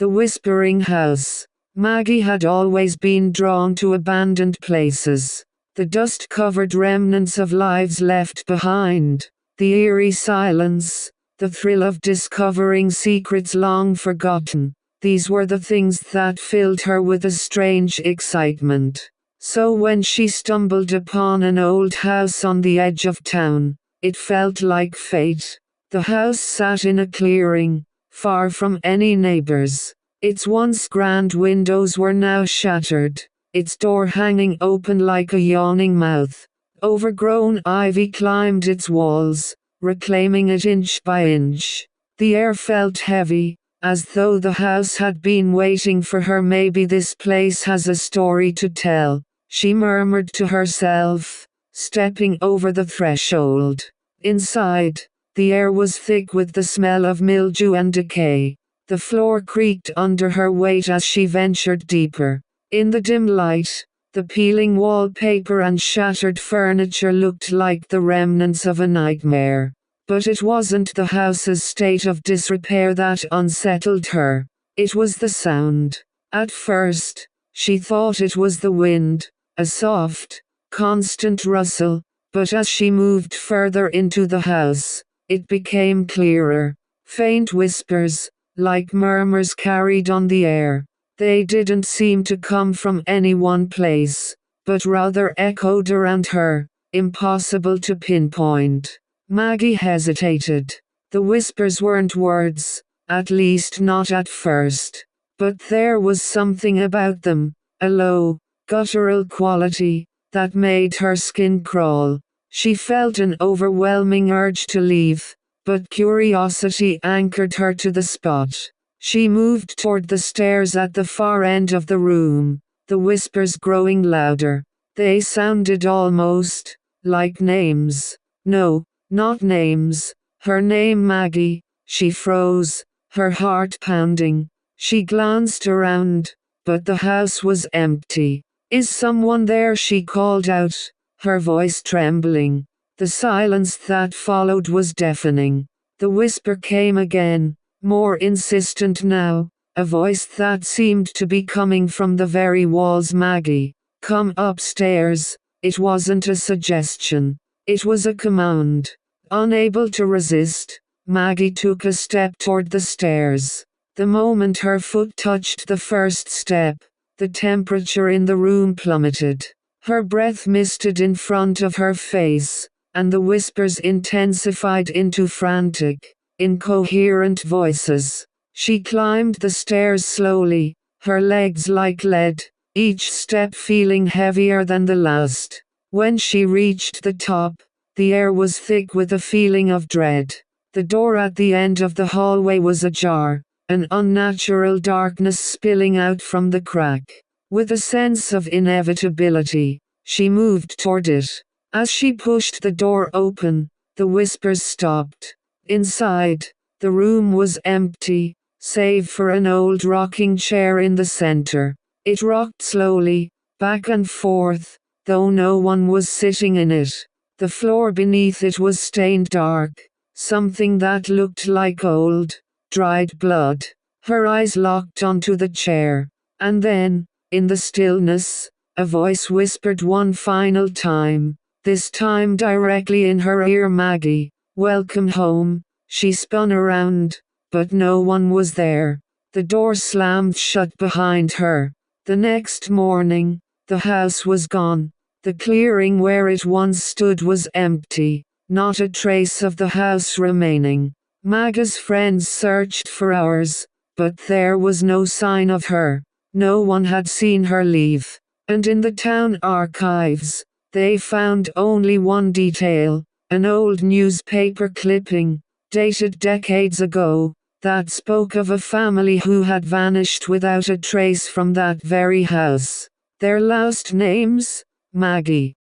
The Whispering House. Maggie had always been drawn to abandoned places. The dust-covered remnants of lives left behind. The eerie silence. The thrill of discovering secrets long forgotten. These were the things that filled her with a strange excitement. So when she stumbled upon an old house on the edge of town, it felt like fate. The house sat in a clearing, far from any neighbors. Its once grand windows were now shattered, its door hanging open like a yawning mouth. Overgrown ivy climbed its walls, reclaiming it inch by inch. The air felt heavy, as though the house had been waiting for her. Maybe this place has a story to tell, she murmured to herself, stepping over the threshold. Inside, the air was thick with the smell of mildew and decay. The floor creaked under her weight as she ventured deeper. In the dim light, the peeling wallpaper and shattered furniture looked like the remnants of a nightmare. But it wasn't the house's state of disrepair that unsettled her. It was the sound. At first, she thought it was the wind, a soft, constant rustle, but as she moved further into the house, it became clearer. Faint whispers, like murmurs carried on the air. They didn't seem to come from any one place, but rather echoed around her, impossible to pinpoint. Maggie hesitated. The whispers weren't words, at least not at first. But there was something about them, a low, guttural quality, that made her skin crawl. She felt an overwhelming urge to leave, but curiosity anchored her to the spot. She moved toward the stairs at the far end of the room, the whispers growing louder. They sounded almost like names. No, not names. Her name, Maggie. She froze, her heart pounding. She glanced around, but the house was empty. "Is someone there?" she called out, her voice trembling. The silence that followed was deafening. The whisper came again, more insistent now, a voice that seemed to be coming from the very walls. "Maggie, come upstairs." It wasn't a suggestion. It was a command. Unable to resist, Maggie took a step toward the stairs. The moment her foot touched the first step, the temperature in the room plummeted. Her breath misted in front of her face, and the whispers intensified into frantic, incoherent voices. She climbed the stairs slowly, her legs like lead, each step feeling heavier than the last. When she reached the top, the air was thick with a feeling of dread. The door at the end of the hallway was ajar, an unnatural darkness spilling out from the crack. With a sense of inevitability, she moved toward it. As she pushed the door open, the whispers stopped. Inside, the room was empty, save for an old rocking chair in the center. It rocked slowly, back and forth, though no one was sitting in it. The floor beneath it was stained dark, something that looked like old, dried blood. Her eyes locked onto the chair, and then, in the stillness, a voice whispered one final time, this time directly in her ear. "Maggie, welcome home." She spun around, but no one was there. The door slammed shut behind her. The next morning, the house was gone. The clearing where it once stood was empty, not a trace of the house remaining. Maggie's friends searched for hours, but there was no sign of her. No one had seen her leave. And in the town archives, they found only one detail, an old newspaper clipping, dated decades ago, that spoke of a family who had vanished without a trace from that very house. Their last names? Maggie,